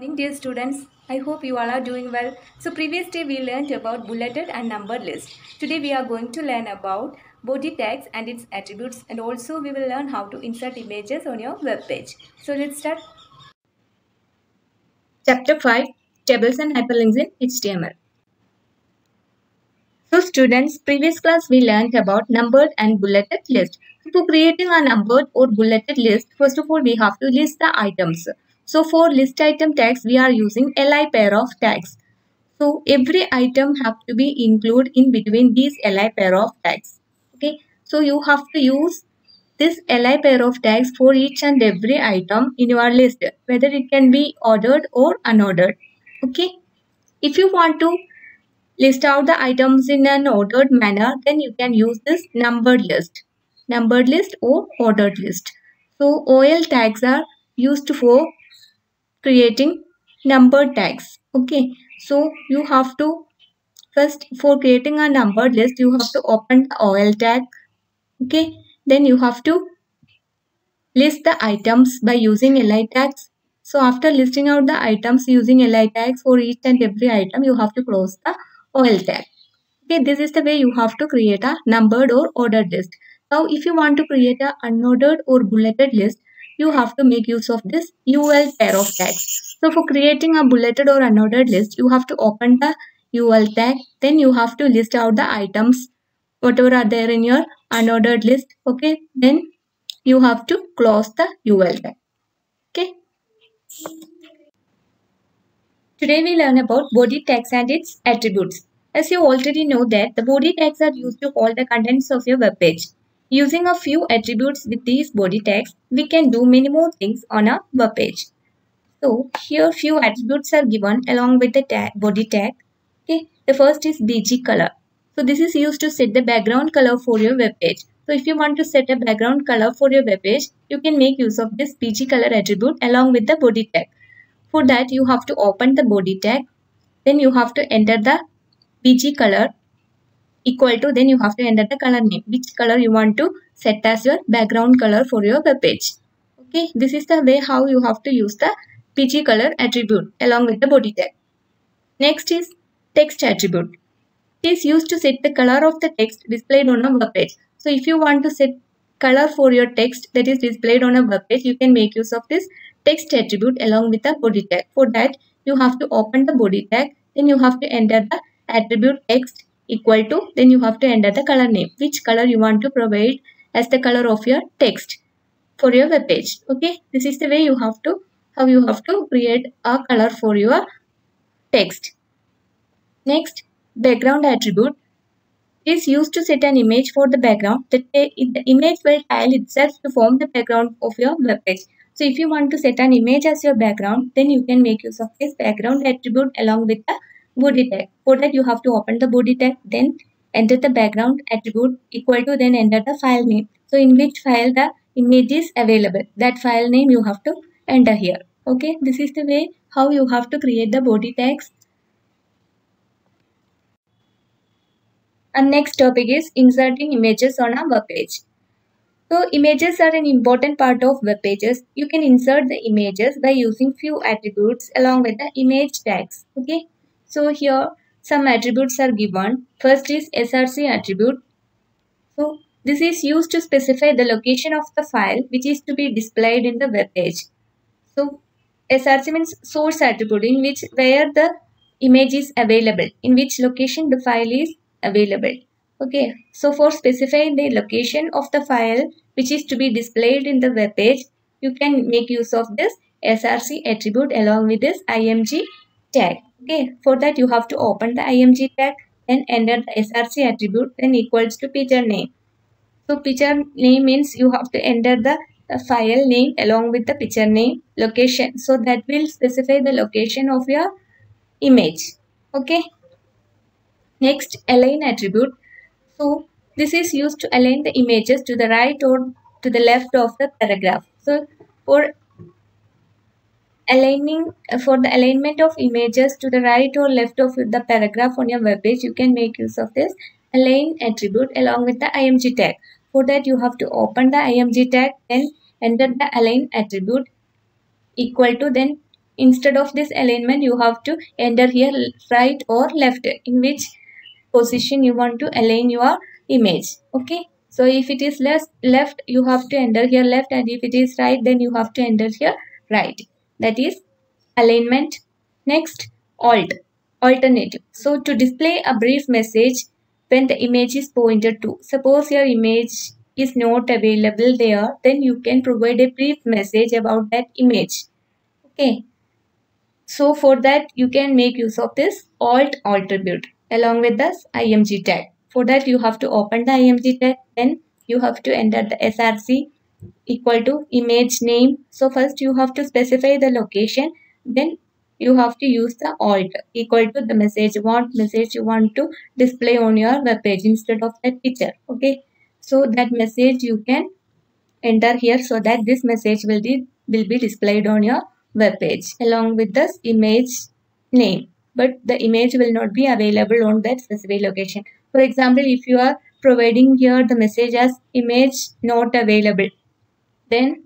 Morning, dear students. I hope you all are doing well. So previous day we learned about bulleted and numbered list. Today we are going to learn about body tags and its attributes, and also we will learn how to insert images on your web page. So let's start. Chapter 5, Tables and Hyperlinks in HTML. So students, previous class we learned about numbered and bulleted list. So for creating a numbered or bulleted list, first of all we have to list the items. So for list item tags, we are using li pair of tags. So every item have to be included in between these li pair of tags. Okay. So you have to use this li pair of tags for each and every item in your list, whether it can be ordered or unordered. Okay. If you want to list out the items in an ordered manner, then you can use this numbered list or ordered list. So OL tags are used for creating numbered tags. Okay, so you have to first, for creating a numbered list, you have to open the OL tag. Okay, then you have to list the items by using li tags. So after listing out the items using li tags for each and every item, you have to close the OL tag. Okay, this is the way you have to create a numbered or ordered list. Now, if you want to create a unordered or bulleted list, you have to make use of this UL pair of tags. So, for creating a bulleted or unordered list, you have to open the UL tag. Then you have to list out the items, whatever are there in your unordered list. Okay, then you have to close the UL tag. Okay. Today we learn about body tags and its attributes. As you already know that the body tags are used to hold the contents of your web page. Using a few attributes with these body tags, we can do many more things on a web page. So here few attributes are given along with the body tag. Okay, the first is BG color. So this is used to set the background color for your web page. So if you want to set a background color for your web page, you can make use of this BG color attribute along with the body tag. For that, you have to open the body tag. Then you have to enter the BG color equal to, then you have to enter the color name, which color you want to set as your background color for your web page. Okay, this is the way how you have to use the BG color attribute along with the body tag. Next is text attribute. It is used to set the color of the text displayed on a web page. So if you want to set color for your text that is displayed on a web page, you can make use of this text attribute along with the body tag. For that, you have to open the body tag, then you have to enter the attribute text equal to, then you have to enter the color name, which color you want to provide as the color of your text for your web page. Okay, this is the way you have to, how you have to create a color for your text. Next, background attribute is used to set an image for the background. The image will tile itself to form the background of your web page. So if you want to set an image as your background, then you can make use of this background attribute along with the body tag. For that, you have to open the body tag, then enter the background attribute equal to, then enter the file name. So in which file the image is available, that file name you have to enter here. Okay, this is the way how you have to create the body tags. And next topic is inserting images on a web page. So images are an important part of web pages. You can insert the images by using few attributes along with the image tags. Okay. So here some attributes are given. First is SRC attribute. So this is used to specify the location of the file which is to be displayed in the web page. So SRC means source attribute, in which where the image is available, in which location the file is available. Okay, so for specifying the location of the file which is to be displayed in the web page, you can make use of this SRC attribute along with this img tag. Okay, for that you have to open the img tag and enter the SRC attribute, then equals to picture name. So picture name means you have to enter the file name along with the picture name, location. So that will specify the location of your image. Okay. Next, align attribute. So this is used to align the images to the right or to the left of the paragraph. So for aligning, for the alignment of images to the right or left of the paragraph on your web page, you can make use of this align attribute along with the img tag. For that, you have to open the img tag and enter the align attribute equal to, then instead of this alignment, you have to enter here right or left, in which position you want to align your image. Okay, so if it is left, you have to enter here left, and if it is right, then you have to enter here right. That is alignment. Next, alternative. So to display a brief message when the image is pointed to, suppose your image is not available there, then you can provide a brief message about that image. Okay, so for that you can make use of this alt attribute along with this img tag. For that you have to open the img tag, then you have to enter the src equal to image name. So first you have to specify the location, then you have to use the alt equal to the message, what message you want to display on your web page instead of that picture. Okay, so that message you can enter here, so that this message will be displayed on your web page along with this image name, but the image will not be available on that specific location. For example, if you are providing here the message as image not available, then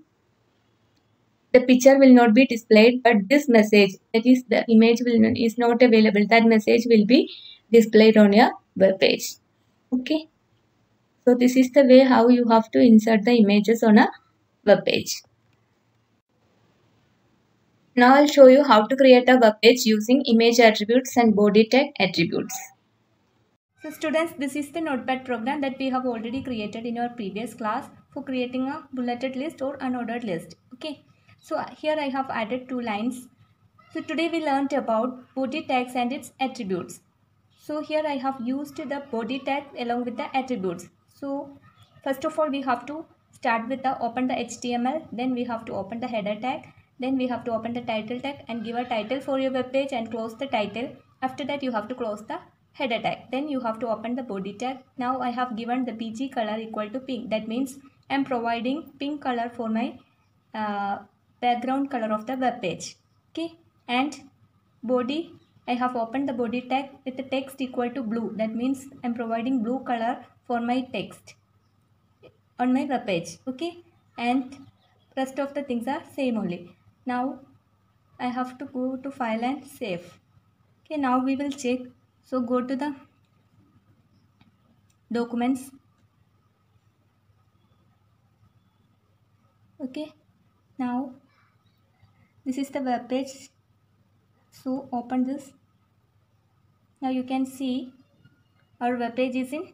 the picture will not be displayed, but this message, that is the image is not available, that message will be displayed on your web page. Okay, so this is the way how you have to insert the images on a web page. Now I'll show you how to create a web page using image attributes and body tag attributes. So students, this is the Notepad program that we have already created in our previous class for creating a bulleted list or unordered list. Okay, so here I have added 2 lines. So today we learned about body tags and its attributes. So here I have used the body tag along with the attributes. So first of all, we have to start with open the HTML, then we have to open the header tag, then we have to open the title tag and give a title for your web page and close the title. After that you have to close the header tag, then you have to open the body tag. Now I have given the PG color equal to pink. That means I am providing pink color for my background color of the web page. Okay, and body, I have opened the body tag with the text equal to blue. That means I am providing blue color for my text on my web page. Okay, and rest of the things are same only. Now I have to go to file and save. Okay, now we will check. So go to the documents. Okay, now this is the web page. So open this. Now you can see our web page is in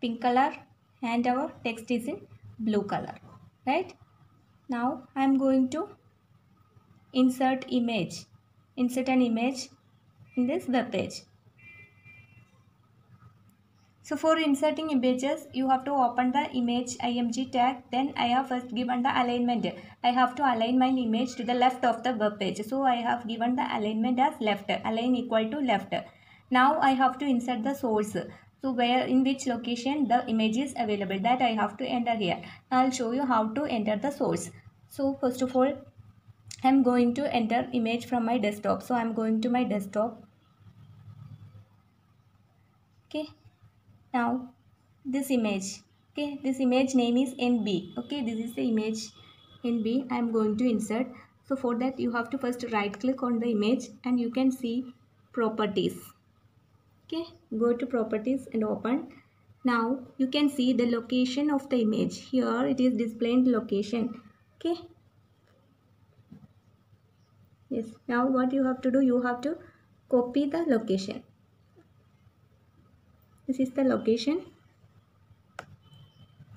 pink color and our text is in blue color, right? Now I am going to insert an image in this web page. So for inserting images, you have to open the image img tag. Then I have first given the alignment. I have to align my image to the left of the web page. So I have given the alignment as left, align equal to left. Now I have to insert the source. So where, in which location the image is available, that I have to enter here. I'll show you how to enter the source. So first of all, I'm going to enter image from my desktop. So I'm going to my desktop. Okay, now this image, okay, this image name is NB. Okay, this is the image NB I am going to insert. So for that you have to first right click on the image and you can see properties. Okay, go to properties and open. Now you can see the location of the image. Here it is displaying location. Okay, yes, now what you have to do, you have to copy the location. This is the location.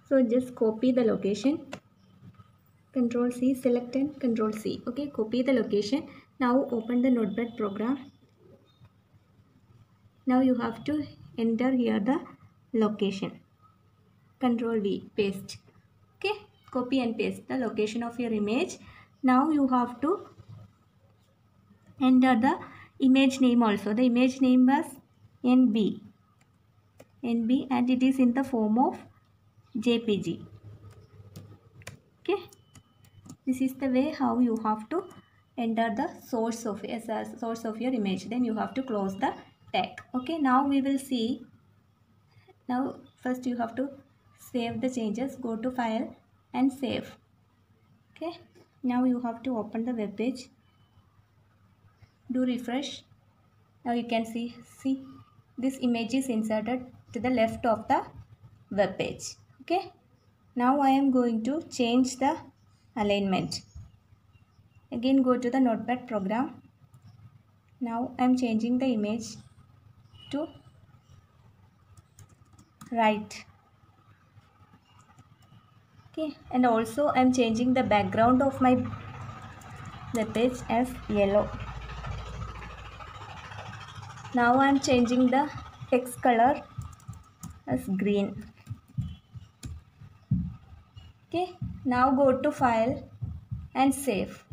So just copy the location. Control C, select and Control C. Okay, copy the location. Now open the Notepad program. Now you have to enter here the location. Control V, paste. Okay, copy and paste the location of your image. Now you have to enter the image name also. The image name was NB, and it is in the form of JPG. Okay, this is the way how you have to enter the source of your image. Then you have to close the tag. Okay, now we will see. Now first you have to save the changes. Go to file and save. Okay, now you have to open the web page. do refresh. Now you can see this image is inserted to the left of the web page. Okay, now I am going to change the alignment. Again go to the Notepad program. Now I am changing the image to right. Okay, and also I am changing the background of my web page as yellow. Now I am changing the text color as green. Okay, now go to file and save.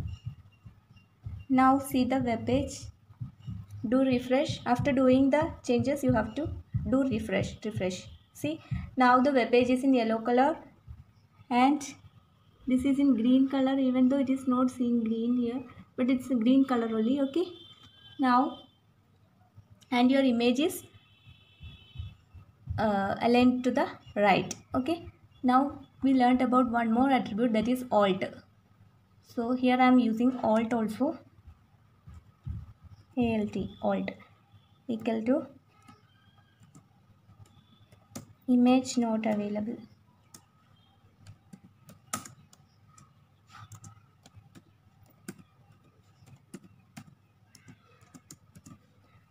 Now see the web page. Do refresh. After doing the changes you have to do refresh. See, now the web page is in yellow color and this is in green color, even though it is not seeing green here, but it's a green color only. Okay, now and your image is aligned to the right. Okay, now we learned about one more attribute, that is alt. So here I am using alt also. alt equal to image not available.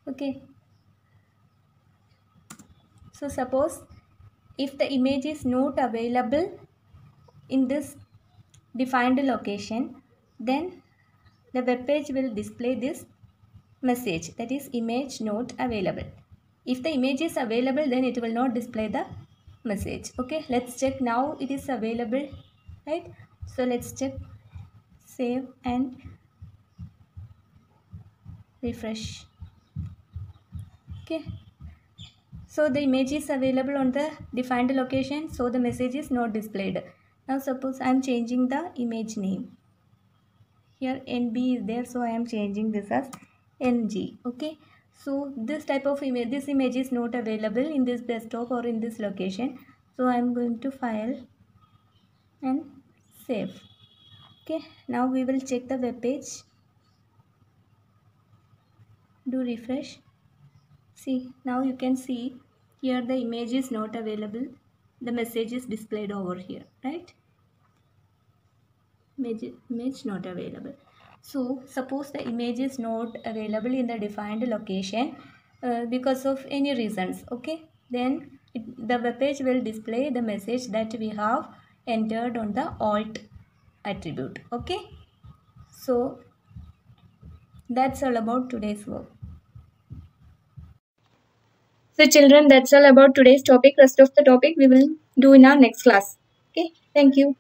Okay, so suppose if the image is not available in this defined location, then the web page will display this message, that is image not available. If the image is available, then it will not display the message. Okay, let's check. Now it is available, right? So let's check, save and refresh. Okay, so the image is available on the defined location, so the message is not displayed. Now suppose I am changing the image name. Here NB is there, so I am changing this as NG. Okay, so this type of image, this image is not available in this desktop or in this location, so I am going to file and save. Okay, now we will check the web page. Do refresh. See, now you can see here the image is not available, the message is displayed over here, right? Image not available. So suppose the image is not available in the defined location because of any reasons. Okay, then the web page will display the message that we have entered on the alt attribute. Okay, so that's all about today's work. So children, that's all about today's topic. Rest of the topic we will do in our next class. Okay, thank you.